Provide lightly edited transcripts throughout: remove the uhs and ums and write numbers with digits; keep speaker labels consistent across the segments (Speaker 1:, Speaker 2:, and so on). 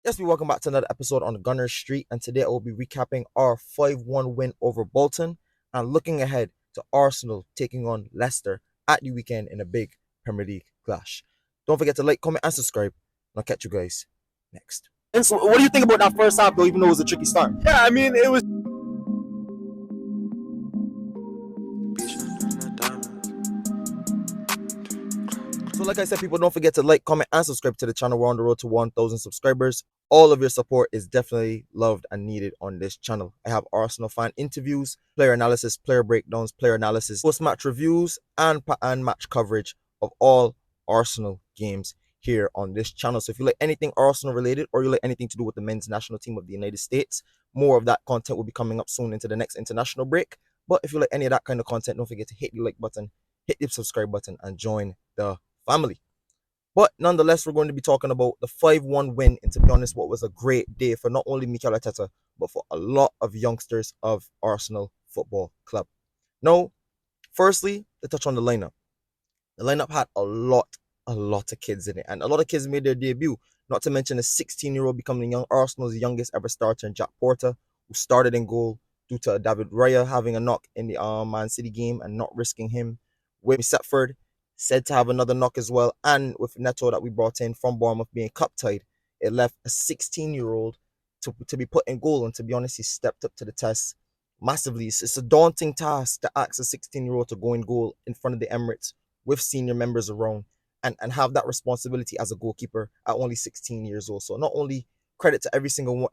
Speaker 1: Yes, we welcome back to another episode on Gunner Street, and today I will be recapping our 5-1 win over Bolton and looking ahead to Arsenal taking on Leicester at the weekend in a big Premier League clash. Don't forget to like, comment, and subscribe, and I'll catch you guys next. And so, what do you think about that first half, though, even though it was a tricky start?
Speaker 2: Yeah, I mean, it was.
Speaker 1: So like I said, people, don't forget to like, comment, and subscribe to the channel. We're on the road to 1,000 subscribers. All of your support is definitely loved and needed on this channel. I have Arsenal fan interviews, player analysis, player breakdowns, player analysis, post-match reviews, and match coverage of all Arsenal games here on this channel. So if you like anything Arsenal related, or you like anything to do with the men's national team of the United States, more of that content will be coming up soon into the next international break. But if you like any of that kind of content, don't forget to hit the like button, hit the subscribe button, and join the family. But nonetheless, we're going to be talking about the 5-1 win, and to be honest, what was a great day for not only Mikel Arteta, but for a lot of youngsters of Arsenal Football Club. Now, firstly, to touch on the lineup. The lineup had a lot of kids in it, and a lot of kids made their debut. Not to mention a 16-year-old becoming Arsenal's youngest ever starter, in Jack Porter, who started in goal due to David Raya having a knock in the Man City game and not risking him. With Setford said to have another knock as well, and with Neto that we brought in from Bournemouth being cup tied, it left a 16-year-old to be put in goal, and to be honest, he stepped up to the test massively. It's a daunting task to ask a 16-year-old to go in goal in front of the Emirates with senior members around and have that responsibility as a goalkeeper at only 16 years old. So not only credit to every single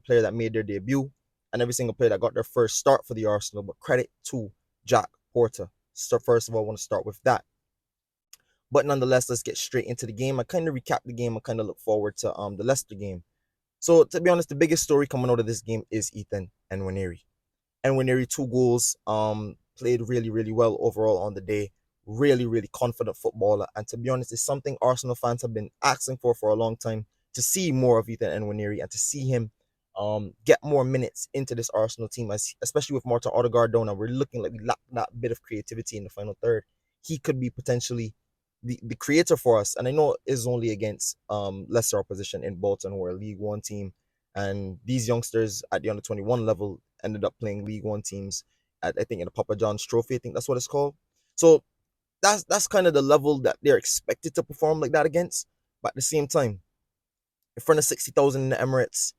Speaker 1: player that made their debut and every single player that got their first start for the Arsenal, but credit to Jack Porter. So first of all, I want to start with that. But nonetheless, let's get straight into the game. I kind of recap the game. I kind of look forward to the Leicester game. So to be honest, the biggest story coming out of this game is Ethan Nwaneri. Nwaneri, 2 goals, played really, really well overall on the day. Really, really confident footballer. And to be honest, it's something Arsenal fans have been asking for a long time, to see more of Ethan Nwaneri and to see him get more minutes into this Arsenal team, especially with Martin Odegaard down, and we're looking like we lack that bit of creativity in the final third. He could be potentially the creator for us. And I know it is only against lesser opposition in Bolton, who are a League One team. And these youngsters at the under 21 level ended up playing League One teams at, I think, in the Papa John's Trophy. I think that's what it's called. So that's kind of the level that they're expected to perform like that against. But at the same time, in front of 60,000 in the Emirates,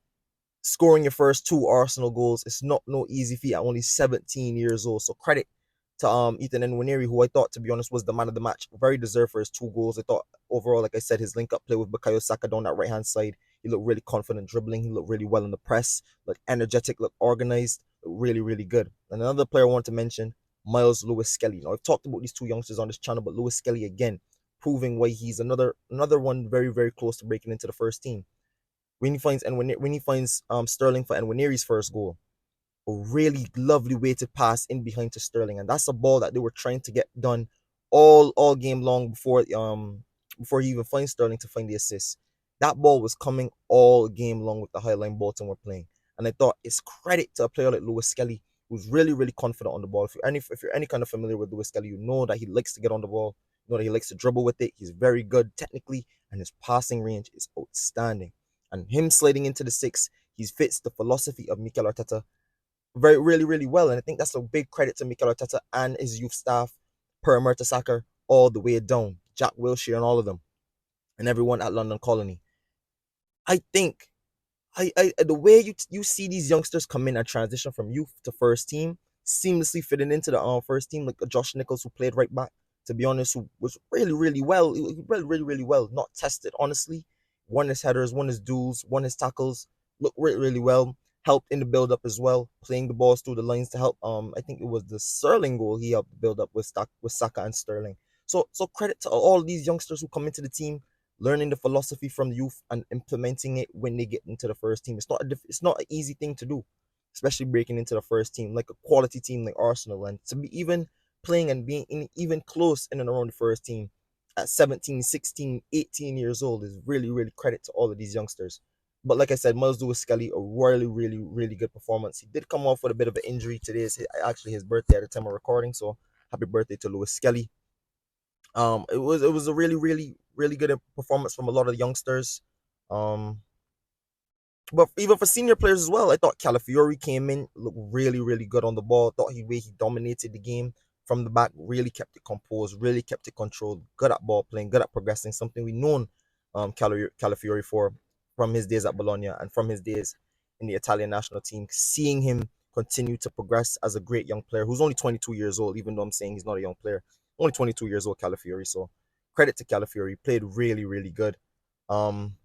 Speaker 1: scoring your first 2 Arsenal goals is not no easy feat at only 17 years old. So credit to Ethan Nwaneri, who I thought, to be honest, was the man of the match. Very deserved for his 2 goals. I thought overall, like I said, his link-up play with Bukayo Saka down that right-hand side, he looked really confident dribbling. He looked really well in the press, looked energetic, looked organized, looked really, really good. And another player I want to mention, Miles Lewis-Skelly. Now, I've talked about these 2 youngsters on this channel, but Lewis-Skelly, again, proving why he's another one very, very close to breaking into the first team. When he finds Sterling for Nwaneri's first goal, a really lovely weighted pass in behind to Sterling, and that's a ball that they were trying to get done all game long before he even finds Sterling to find the assist. That ball was coming all game long with the high line Bolton were playing, and I thought it's credit to a player like Lewis-Skelly, who's really, really confident on the ball. If you're any kind of familiar with Lewis-Skelly, you know that he likes to get on the ball, you know that he likes to dribble with it. He's very good technically, and his passing range is outstanding. And him sliding into the 6, he fits the philosophy of Mikel Arteta really, really well. And I think that's a big credit to Mikel Arteta and his youth staff, Per Mertesacker, all the way down, Jack Wilshere and all of them, and everyone at London Colony. I think the way you see these youngsters come in and transition from youth to first team, seamlessly fitting into the first team, like Josh Nichols, who played right back, to be honest, who was really, really well. He played really, really well. Not tested, honestly. Won his headers, won his duels, won his tackles. Looked really, really well. Helped in the build up as well, playing the balls through the lines to help. I think it was the Sterling goal he helped build up with Saka and Sterling. So credit to all these youngsters who come into the team, learning the philosophy from the youth and implementing it when they get into the first team. It's not an easy thing to do, especially breaking into the first team, like a quality team like Arsenal, and to be even playing and being even close in and around the first team at 17, 16, 18 years old is really, really credit to all of these youngsters. But like I said, Miles Lewis-Skelly, a really, really, really good performance. He did come off with a bit of an injury today. It's actually his birthday at the time of recording, so happy birthday to Lewis-Skelly. It was a really, really, really good performance from a lot of the youngsters. Um, But even for senior players as well, I thought Calafiori came in, looked really, really good on the ball. Thought he dominated the game from the back, really kept it composed, really kept it controlled, good at ball playing, good at progressing, something we known Calafiori for from his days at Bologna and from his days in the Italian national team. Seeing him continue to progress as a great young player who's only 22 years old, even though I'm saying he's not a young player, only 22 years old, Calafiori. So credit to Calafiori, played really, really good. Um,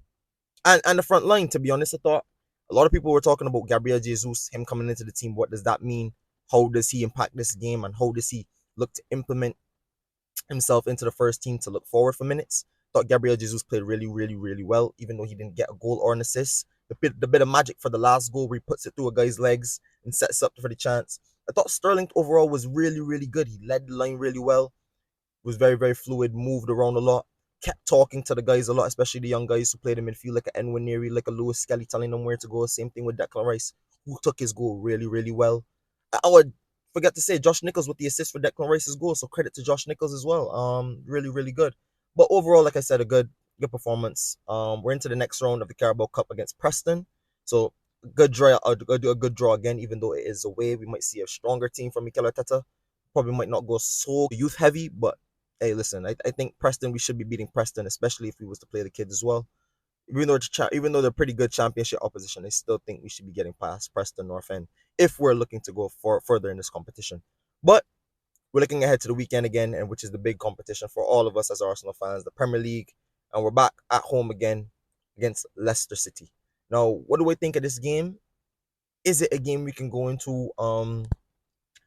Speaker 1: and the front line, to be honest, I thought a lot of people were talking about Gabriel Jesus, him coming into the team. What does that mean? How does he impact this game? And how does he look to implement himself into the first team to look forward for minutes? Thought Gabriel Jesus played really, really, really well, even though he didn't get a goal or an assist. The bit of magic for the last goal where he puts it through a guy's legs and sets up for the chance. I thought Sterling overall was really, really good. He led the line really well, was very, very fluid, moved around a lot, kept talking to the guys a lot, especially the young guys who played in midfield, like a Nwaneri, like a Lewis Skelly, telling them where to go. Same thing with Declan Rice, who took his goal really, really well. I would forget to say Josh Nichols with the assist for Declan Rice's goal, so credit to Josh Nichols as well. Really, really good. But overall, like I said, a good performance. We're into the next round of the Carabao Cup against Preston, so good draw, a good draw again. Even though it is away, we might see a stronger team from Mikel Arteta. Probably might not go so youth heavy, but hey, listen, I think Preston, we should be beating Preston, especially if we was to play the kids as well. Even though they're pretty good championship opposition, I still think we should be getting past Preston North End if we're looking to go further in this competition. But we're looking ahead to the weekend again, and which is the big competition for all of us as Arsenal fans, the Premier League, and we're back at home again against Leicester City. Now, what do I think of this game? Is it a game we can go into and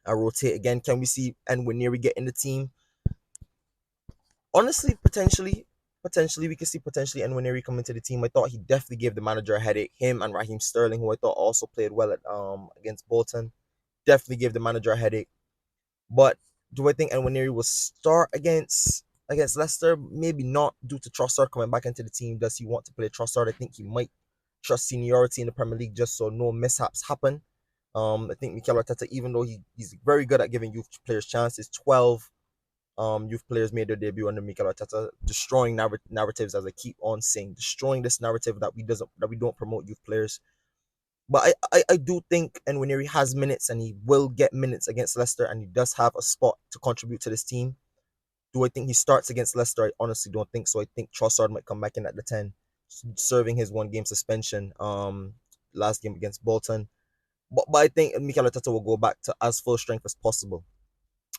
Speaker 1: rotate again? Can we see and when we get in the team? Honestly, potentially we could see potentially Nwaneri come into the team. I thought he definitely gave the manager a headache. Him and Raheem Sterling, who I thought also played well at against Bolton, definitely gave the manager a headache. But do I think Nwaneri will start against Leicester? Maybe not, due to Trossard coming back into the team. Does he want to play Trossard? I think he might trust seniority in the Premier League just so no mishaps happen. I think Mikel Arteta, even though he's very good at giving youth players chances, 12 youth players made their debut under Mikel Arteta, destroying narratives, as I keep on saying, destroying this narrative that we don't promote youth players. But I do think and when he has minutes and he will get minutes against Leicester and he does have a spot to contribute to this team. Do I think he starts against Leicester? I honestly don't think so. I think Trossard might come back in at the 10, serving his 1 game suspension last game against Bolton. But I think Mikel Arteta will go back to as full strength as possible.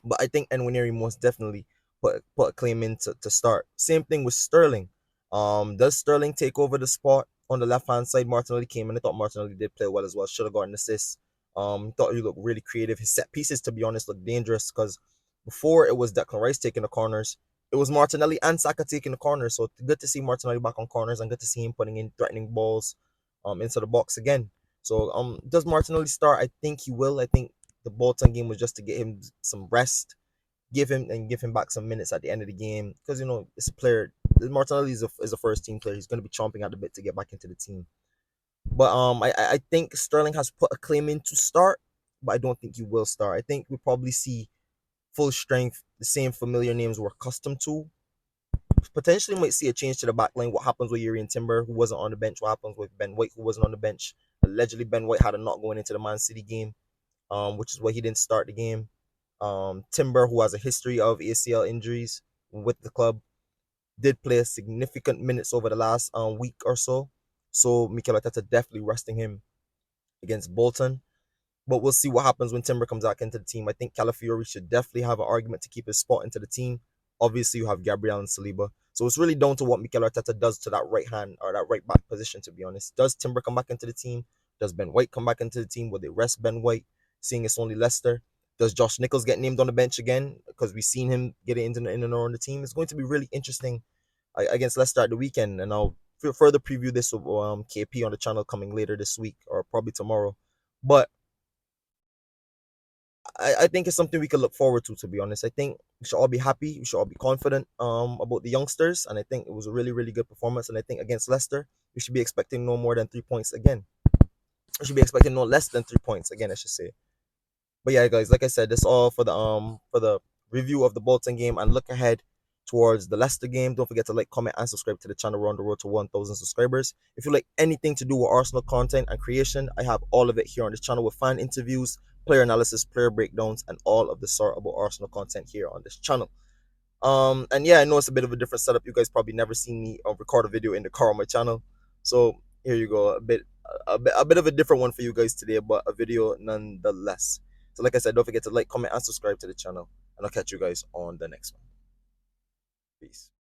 Speaker 1: But I think Nwaneri most definitely put a claim in to start. Same thing with Sterling. Does Sterling take over the spot on the left hand side? Martinelli came in. I thought Martinelli did play well as well. Should have got an assist. Thought he looked really creative. His set pieces, to be honest, looked dangerous because before it was Declan Rice taking the corners. It was Martinelli and Saka taking the corners. So good to see Martinelli back on corners and good to see him putting in threatening balls into the box again. So does Martinelli start? I think he will. I think the Bolton game was just to get him some rest, give him back some minutes at the end of the game because it's a player. Martinelli is a first team player. He's going to be chomping at the bit to get back into the team. But I think Sterling has put a claim in to start, but I don't think he will start. I think we'll probably see full strength, the same familiar names we're accustomed to. Potentially might see a change to the back line. What happens with Yuri and Timber, who wasn't on the bench? What happens with Ben White, who wasn't on the bench? Allegedly, Ben White had a knock going into the Man City game, which is why he didn't start the game. Timber, who has a history of ACL injuries with the club, did play significant minutes over the last week or so. So Mikel Arteta definitely resting him against Bolton. But we'll see what happens when Timber comes back into the team. I think Calafiori should definitely have an argument to keep his spot into the team. Obviously, you have Gabriel and Saliba. So it's really down to what Mikel Arteta does to that right hand or that right back position, to be honest. Does Timber come back into the team? Does Ben White come back into the team? Will they rest Ben White, seeing it's only Leicester? Does Josh Nichols get named on the bench again? Because we've seen him getting in and around the team. It's going to be really interesting against Leicester at the weekend. And I'll further preview this with KP on the channel coming later this week or probably tomorrow. But I think it's something we can look forward to be honest. I think we should all be happy. We should all be confident about the youngsters. And I think it was a really, really good performance. And I think against Leicester, we should be expecting no more than 3 points again. We should be expecting no less than 3 points again, I should say. But yeah, guys, like I said, that's all for the review of the Bolton game and look ahead towards the Leicester game. Don't forget to like, comment, and subscribe to the channel. We're on the road to 1,000 subscribers. If you like anything to do with Arsenal content and creation, I have all of it here on this channel with fan interviews, player analysis, player breakdowns, and all of the sort about Arsenal content here on this channel. And yeah, I know it's a bit of a different setup. You guys probably never seen me record a video in the car on my channel, so here you go, a bit of a different one for you guys today, but a video nonetheless. So like I said, don't forget to like, comment, and subscribe to the channel, and I'll catch you guys on the next one. Peace.